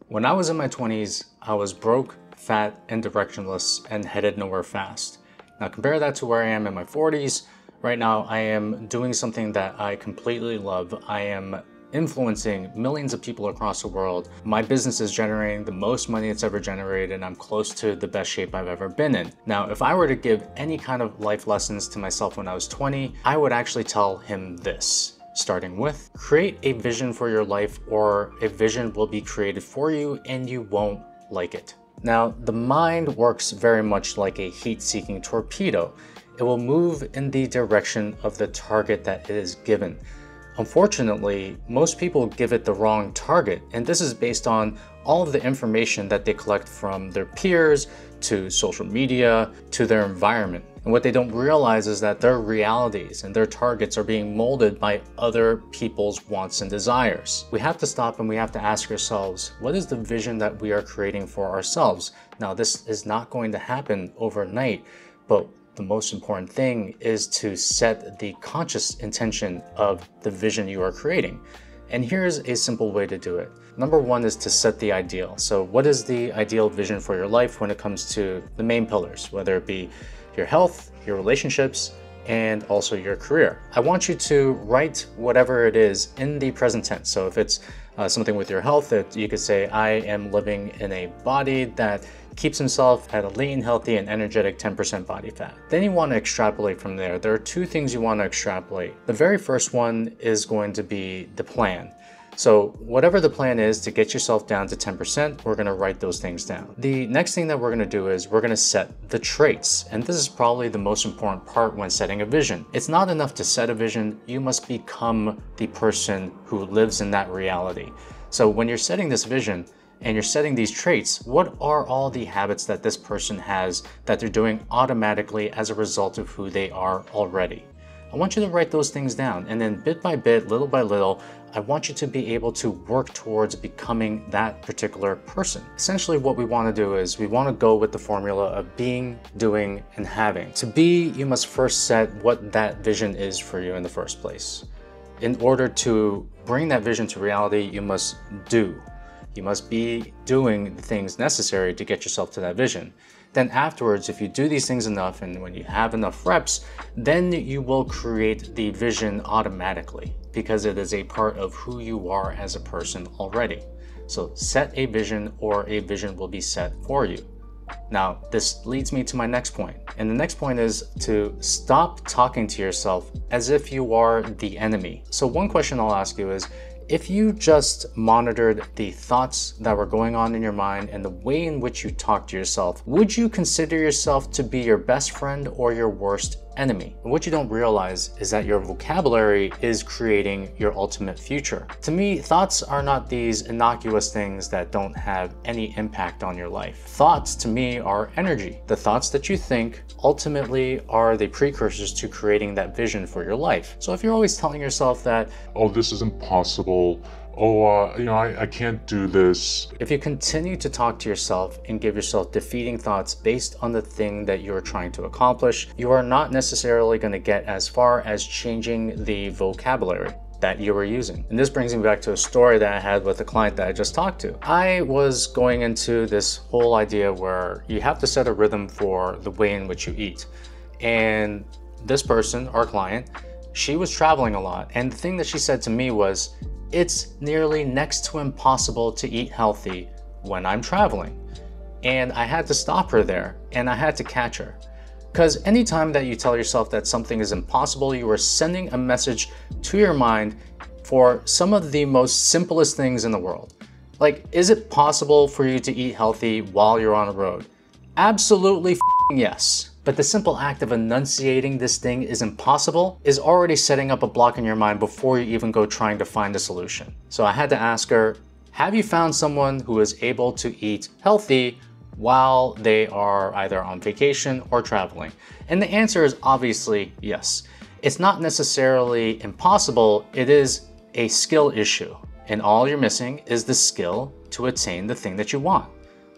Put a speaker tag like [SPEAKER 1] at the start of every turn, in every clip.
[SPEAKER 1] When I was in my 20s, I was broke, fat, and directionless, and headed nowhere fast. Now compare that to where I am in my 40s. Right now, I am doing something that I completely love. I am influencing millions of people across the world. My business is generating the most money it's ever generated, and I'm close to the best shape I've ever been in. Now, if I were to give any kind of life lessons to myself when I was 20, I would actually tell him this. Starting with, create a vision for your life, or a vision will be created for you and you won't like it. Now, the mind works very much like a heat-seeking torpedo. It will move in the direction of the target that it is given. Unfortunately, most people give it the wrong target, and this is based on all of the information that they collect from their peers, to social media, to their environment. And what they don't realize is that their realities and their targets are being molded by other people's wants and desires. We have to stop and we have to ask ourselves, what is the vision that we are creating for ourselves? Now, this is not going to happen overnight, but the most important thing is to set the conscious intention of the vision you are creating. And here's a simple way to do it. Number one is to set the ideal. So what is the ideal vision for your life when it comes to the main pillars, whether it be your health, your relationships, and also your career? I want you to write whatever it is in the present tense. So if it's something with your health, you could say, I am living in a body that keeps himself at a lean, healthy, and energetic 10% body fat. Then you want to extrapolate from there. There are two things you want to extrapolate. The very first one is going to be the plan. So whatever the plan is to get yourself down to 10%, we're going to write those things down. The next thing that we're going to do is we're going to set the traits. And this is probably the most important part when setting a vision. It's not enough to set a vision. You must become the person who lives in that reality. So when you're setting this vision, and you're setting these traits, what are all the habits that this person has that they're doing automatically as a result of who they are already? I want you to write those things down, and then bit by bit, little by little, I want you to be able to work towards becoming that particular person. Essentially what we want to do is we want to go with the formula of being, doing, and having. To be, you must first set what that vision is for you in the first place. In order to bring that vision to reality, you must do. You must be doing the things necessary to get yourself to that vision. Then afterwards, if you do these things enough and when you have enough reps, then you will create the vision automatically because it is a part of who you are as a person already. So set a vision, or a vision will be set for you. Now, this leads me to my next point. And the next point is to stop talking to yourself as if you are the enemy. So one question I'll ask you is, if you just monitored the thoughts that were going on in your mind and the way in which you talk to yourself, would you consider yourself to be your best friend or your worst enemy? And what you don't realize is that your vocabulary is creating your ultimate future. To me, thoughts are not these innocuous things that don't have any impact on your life. Thoughts to me are energy. The thoughts that you think ultimately are the precursors to creating that vision for your life. So if you're always telling yourself that,
[SPEAKER 2] oh, this is impossible, I can't do this.
[SPEAKER 1] If you continue to talk to yourself and give yourself defeating thoughts based on the thing that you're trying to accomplish, you are not necessarily going to get as far as changing the vocabulary that you were using. And this brings me back to a story that I had with a client that I just talked to. I was going into this whole idea where you have to set a rhythm for the way in which you eat. And this person, our client, she was traveling a lot. And the thing that she said to me was, it's nearly next to impossible to eat healthy when I'm traveling. And I had to stop her there, and I had to catch her. Because anytime that you tell yourself that something is impossible, you are sending a message to your mind for some of the most simplest things in the world. Like, is it possible for you to eat healthy while you're on the road? Absolutely yes. But the simple act of enunciating this thing is impossible is already setting up a block in your mind before you even go trying to find a solution. So I had to ask her, have you found someone who is able to eat healthy while they are either on vacation or traveling? And the answer is obviously yes. It's not necessarily impossible, it is a skill issue. And all you're missing is the skill to attain the thing that you want.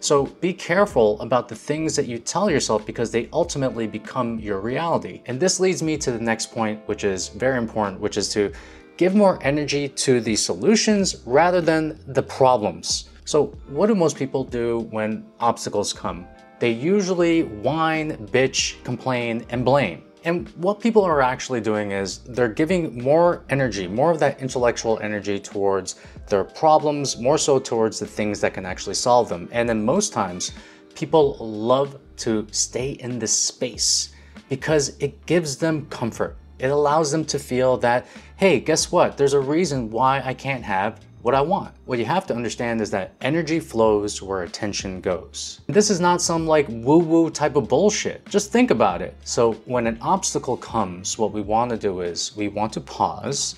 [SPEAKER 1] So be careful about the things that you tell yourself because they ultimately become your reality. And this leads me to the next point, which is very important, which is to give more energy to the solutions rather than the problems. So what do most people do when obstacles come? They usually whine, bitch, complain, and blame. And what people are actually doing is they're giving more energy, more of that intellectual energy towards their problems, more so towards the things that can actually solve them. And then most times, people love to stay in this space because it gives them comfort. It allows them to feel that, hey, guess what? There's a reason why I can't have what I want. What you have to understand is that energy flows where attention goes. This is not some like woo-woo type of bullshit. Just think about it. So when an obstacle comes, what we want to do is we want to pause.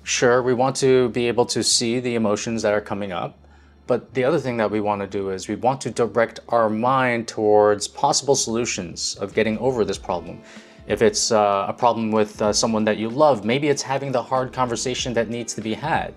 [SPEAKER 1] Sure, we want to be able to see the emotions that are coming up. But the other thing that we want to do is we want to direct our mind towards possible solutions of getting over this problem. If it's a problem with someone that you love, maybe it's having the hard conversation that needs to be had.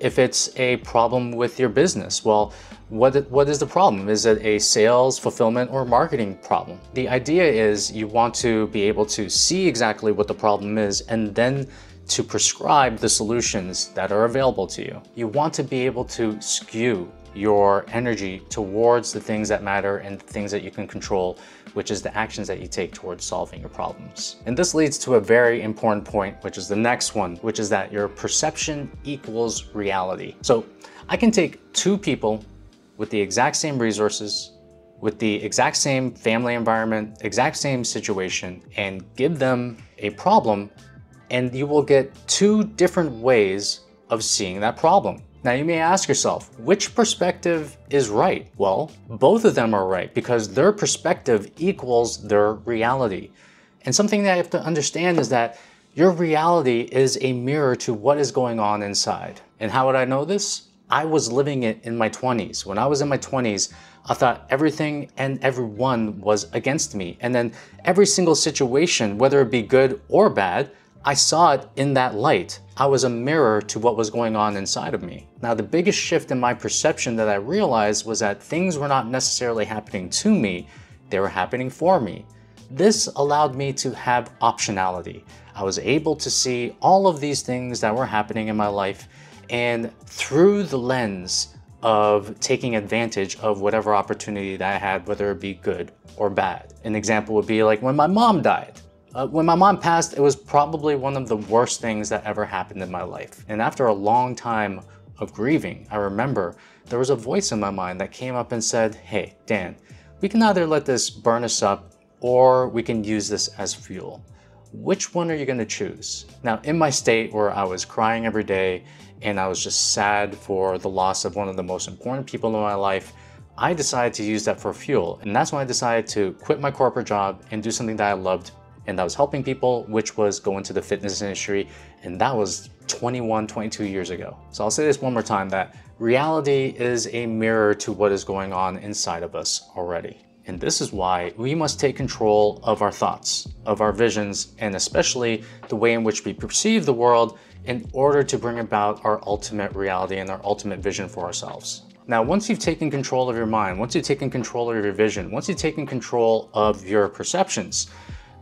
[SPEAKER 1] If it's a problem with your business, well, what is the problem? Is it a sales, fulfillment, or marketing problem? The idea is you want to be able to see exactly what the problem is and then to prescribe the solutions that are available to you. You want to be able to skew your energy towards the things that matter and the things that you can control, which is the actions that you take towards solving your problems. And this leads to a very important point, which is the next one, which is that your perception equals reality. So I can take two people with the exact same resources, with the exact same family environment, exact same situation, and give them a problem, and you will get two different ways of seeing that problem. Now you may ask yourself, which perspective is right? Well, both of them are right because their perspective equals their reality. And something that you have to understand is that your reality is a mirror to what is going on inside. And how would I know this? I was living it in my 20s. When I was in my 20s, I thought everything and everyone was against me. And then every single situation, whether it be good or bad, I saw it in that light. I was a mirror to what was going on inside of me. Now, the biggest shift in my perception that I realized was that things were not necessarily happening to me, they were happening for me. This allowed me to have optionality. I was able to see all of these things that were happening in my life, and through the lens of taking advantage of whatever opportunity that I had, whether it be good or bad. An example would be like when my mom died. When my mom passed, it was probably one of the worst things that ever happened in my life. And after a long time of grieving, I remember there was a voice in my mind that came up and said, hey, Dan, we can either let this burn us up or we can use this as fuel. Which one are you gonna choose? Now, in my state where I was crying every day and I was just sad for the loss of one of the most important people in my life, I decided to use that for fuel. And that's when I decided to quit my corporate job and do something that I loved, and that was helping people, which was go into the fitness industry. And that was 21, 22 years ago. So I'll say this one more time, that reality is a mirror to what is going on inside of us already. And this is why we must take control of our thoughts, of our visions, and especially the way in which we perceive the world in order to bring about our ultimate reality and our ultimate vision for ourselves. Now, once you've taken control of your mind, once you've taken control of your vision, once you've taken control of your perceptions,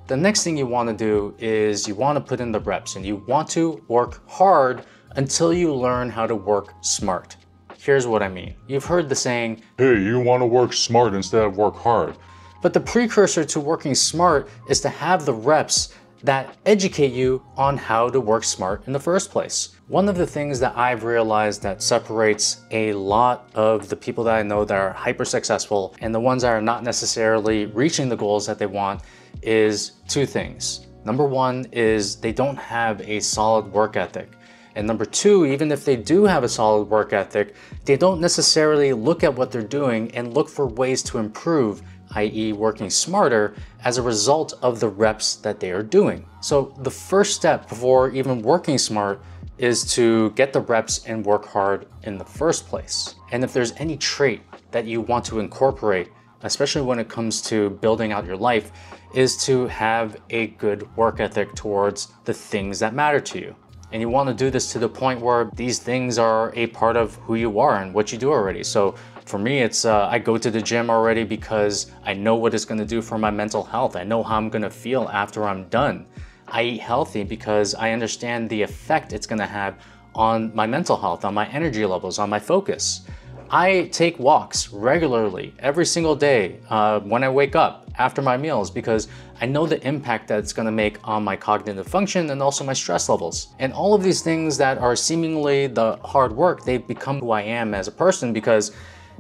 [SPEAKER 1] the next thing you want to do is you want to put in the reps, and you want to work hard until you learn how to work smart. Here's what I mean. You've heard the saying,
[SPEAKER 2] hey, you want to work smart instead of work hard.
[SPEAKER 1] But the precursor to working smart is to have the reps that educate you on how to work smart in the first place. One of the things that I've realized that separates a lot of the people that I know that are hyper successful and the ones that are not necessarily reaching the goals that they want is two things. Number one is they don't have a solid work ethic. And number two, even if they do have a solid work ethic, they don't necessarily look at what they're doing and look for ways to improve, i.e. working smarter as a result of the reps that they are doing. So the first step before even working smart is to get the reps and work hard in the first place. And if there's any trait that you want to incorporate, especially when it comes to building out your life, is to have a good work ethic towards the things that matter to you. And you want to do this to the point where these things are a part of who you are and what you do already. So for me, it's I go to the gym already because I know what it's going to do for my mental health. I know how I'm going to feel after I'm done. I eat healthy because I understand the effect it's going to have on my mental health, on my energy levels, on my focus. I take walks regularly every single day when I wake up after my meals, because I know the impact that it's going to make on my cognitive function and also my stress levels. And all of these things that are seemingly the hard work, they become who I am as a person, because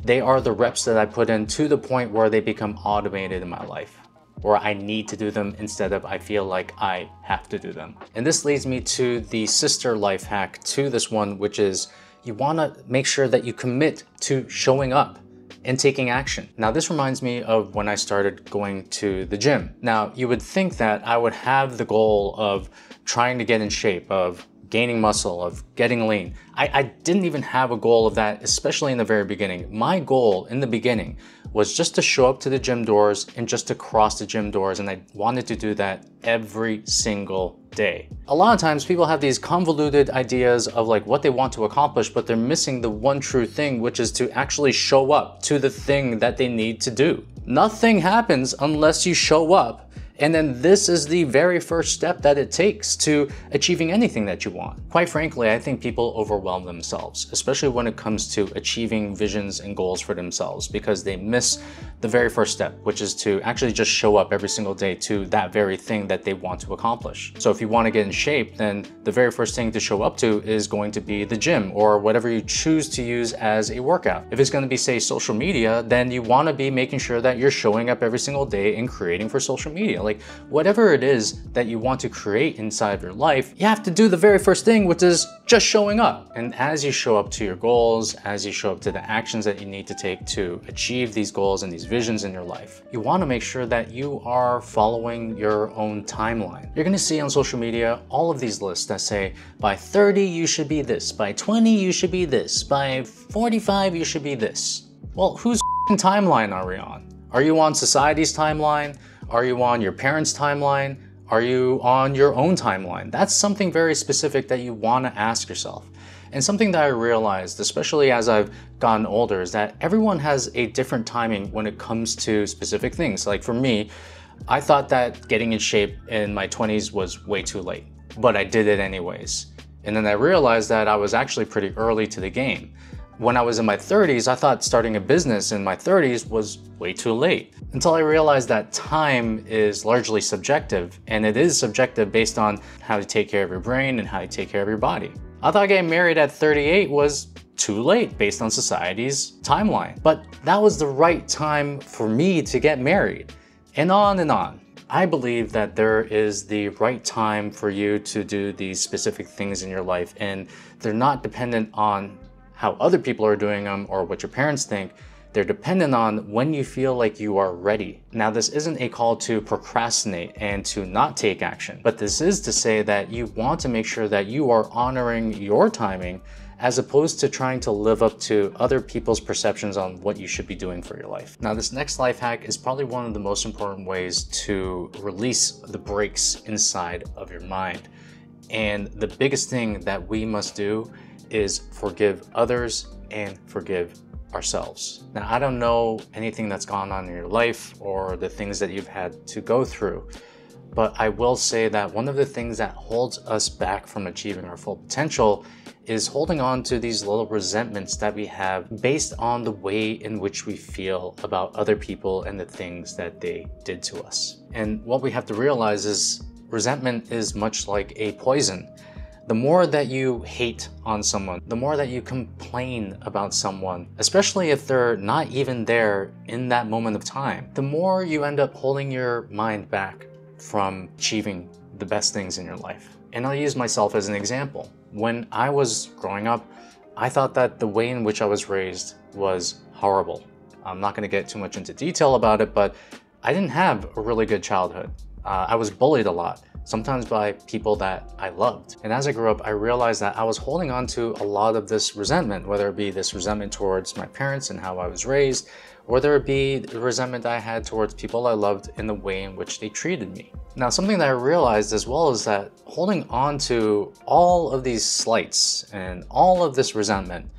[SPEAKER 1] they are the reps that I put in to the point where they become automated in my life, or I need to do them instead of I feel like I have to do them. And this leads me to the sister life hack to this one, which is you want to make sure that you commit to showing up and taking action. Now, this reminds me of when I started going to the gym. Now, you would think that I would have the goal of trying to get in shape, of gaining muscle, of getting lean. I didn't even have a goal of that, especially in the very beginning. My goal in the beginning was just to show up to the gym doors and just to cross the gym doors, and I wanted to do that every single day. A lot of times people have these convoluted ideas of like what they want to accomplish, but they're missing the one true thing, which is to actually show up to the thing that they need to do. Nothing happens unless you show up. And then this is the very first step that it takes to achieving anything that you want. Quite frankly, I think people overwhelm themselves, especially when it comes to achieving visions and goals for themselves, because they miss the very first step, which is to actually just show up every single day to that very thing that they want to accomplish. So if you want to get in shape, then the very first thing to show up to is going to be the gym or whatever you choose to use as a workout. If it's going to be, say, social media, then you want to be making sure that you're showing up every single day and creating for social media. Like whatever it is that you want to create inside of your life, you have to do the very first thing, which is just showing up. And as you show up to your goals, as you show up to the actions that you need to take to achieve these goals and these visions in your life, you want to make sure that you are following your own timeline. You're going to see on social media all of these lists that say by 30 you should be this, by 20 you should be this, by 45 you should be this. Well, whose timeline are we on? Are you on society's timeline? Are you on your parents' timeline? Are you on your own timeline? That's something very specific that you want to ask yourself. And something that I realized, especially as I've gotten older, is that everyone has a different timing when it comes to specific things. Like for me, I thought that getting in shape in my 20s was way too late, but I did it anyways. And then I realized that I was actually pretty early to the game. When I was in my 30s, I thought starting a business in my 30s was way too late, until I realized that time is largely subjective, and it is subjective based on how you take care of your brain and how you take care of your body. I thought getting married at 38 was too late based on society's timeline, but that was the right time for me to get married, and on and on. I believe that there is the right time for you to do these specific things in your life, and they're not dependent on how other people are doing them or what your parents think. They're dependent on when you feel like you are ready. Now, this isn't a call to procrastinate and to not take action, but this is to say that you want to make sure that you are honoring your timing as opposed to trying to live up to other people's perceptions on what you should be doing for your life. Now, this next life hack is probably one of the most important ways to release the brakes inside of your mind. And the biggest thing that we must do is forgive others and forgive ourselves. Now, I don't know anything that's gone on in your life or the things that you've had to go through, but I will say that one of the things that holds us back from achieving our full potential is holding on to these little resentments that we have based on the way in which we feel about other people and the things that they did to us. And what we have to realize is resentment is much like a poison. The more that you hate on someone, the more that you complain about someone, especially if they're not even there in that moment of time, the more you end up holding your mind back from achieving the best things in your life. And I'll use myself as an example. When I was growing up, I thought that the way in which I was raised was horrible. I'm not going to get too much into detail about it, but I didn't have a really good childhood. I was bullied a lot, sometimes by people that I loved. And as I grew up, I realized that I was holding on to a lot of this resentment, whether it be this resentment towards my parents and how I was raised, or whether it be the resentment I had towards people I loved in the way in which they treated me. Now, something that I realized as well is that holding on to all of these slights and all of this resentment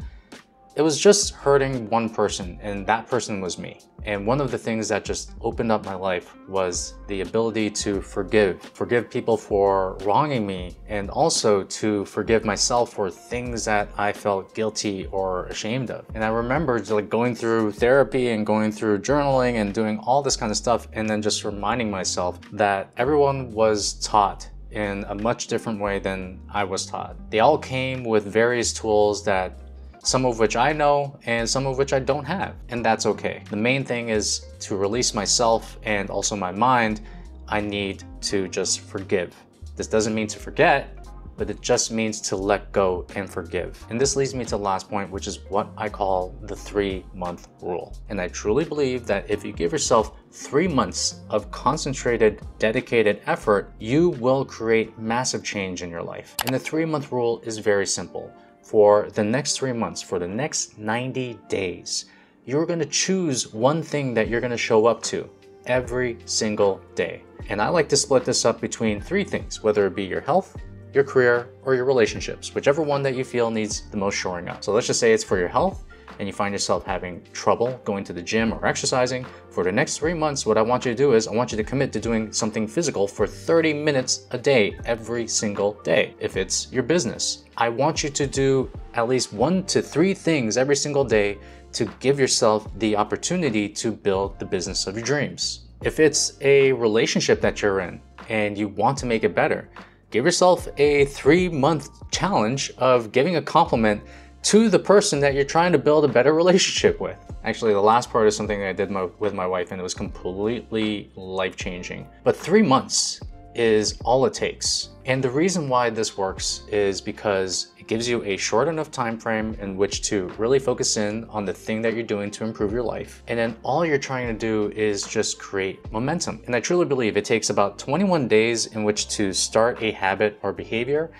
[SPEAKER 1] it was just hurting one person, and that person was me. And one of the things that just opened up my life was the ability to forgive people for wronging me, and also to forgive myself for things that I felt guilty or ashamed of. And I remember like going through therapy and going through journaling and doing all this kind of stuff, and then just reminding myself that everyone was taught in a much different way than I was taught. They all came with various tools, that some of which I know and some of which I don't have, and that's okay. The main thing is to release myself and also my mind. I need to just forgive. This doesn't mean to forget, but it just means to let go and forgive. And this leads me to the last point, which is what I call the 3-month rule. And I truly believe that if you give yourself 3 months of concentrated, dedicated effort, you will create massive change in your life. And the 3-month rule is very simple. For the next 3 months, for the next 90 days, you're gonna choose one thing that you're gonna show up to every single day. And I like to split this up between 3 things, whether it be your health, your career, or your relationships, whichever one that you feel needs the most shoring up. So let's just say it's for your health, and you find yourself having trouble going to the gym or exercising. For the next 3 months, what I want you to do is I want you to commit to doing something physical for 30 minutes a day, every single day. If it's your business, I want you to do at least 1 to 3 things every single day to give yourself the opportunity to build the business of your dreams. If it's a relationship that you're in and you want to make it better, give yourself a 3-month challenge of giving a compliment to the person that you're trying to build a better relationship with. Actually, the last part is something that I did with my wife, and it was completely life-changing. But 3 months is all it takes. And the reason why this works is because it gives you a short enough time frame in which to really focus in on the thing that you're doing to improve your life. And then all you're trying to do is just create momentum. And I truly believe it takes about 21 days in which to start a habit or behavior,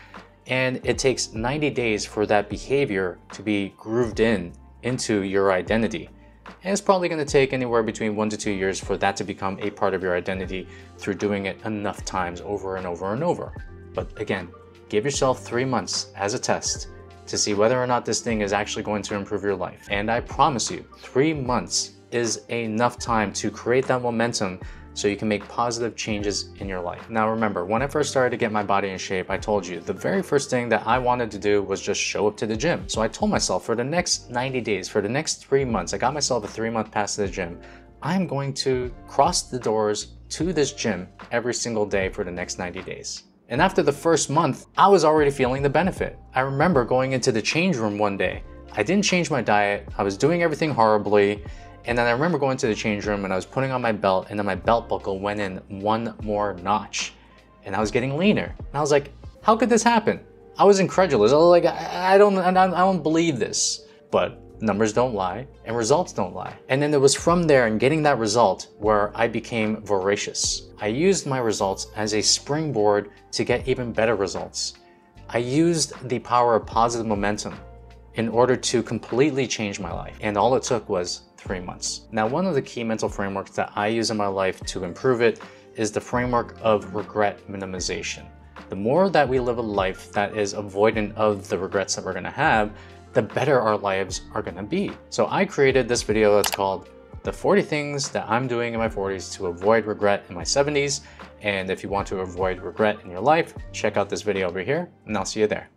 [SPEAKER 1] and it takes 90 days for that behavior to be grooved into your identity. And it's probably going to take anywhere between 1 to 2 years for that to become a part of your identity through doing it enough times over and over and over. But again, give yourself 3 months as a test to see whether or not this thing is actually going to improve your life. And I promise you, 3 months is enough time to create that momentum so you can make positive changes in your life. Now remember, when I first started to get my body in shape, I told you the very first thing that I wanted to do was just show up to the gym. So I told myself for the next 90 days, for the next 3 months, I got myself a 3-month pass to the gym. I'm going to cross the doors to this gym every single day for the next 90 days. And after the first month, I was already feeling the benefit. I remember going into the change room one day. I didn't change my diet. I was doing everything horribly. And then I remember going to the change room and I was putting on my belt, and then my belt buckle went in 1 more notch and I was getting leaner. And I was like, how could this happen? I was incredulous. I was like, I don't believe this. But numbers don't lie and results don't lie. And then it was from there and getting that result where I became voracious. I used my results as a springboard to get even better results. I used the power of positive momentum in order to completely change my life. And all it took was 3 months. Now, one of the key mental frameworks that I use in my life to improve it is the framework of regret minimization. The more that we live a life that is avoidant of the regrets that we're gonna have, the better our lives are gonna be. So I created this video that's called the 40 things that I'm doing in my 40s to avoid regret in my 70s. And if you want to avoid regret in your life, check out this video over here, and I'll see you there.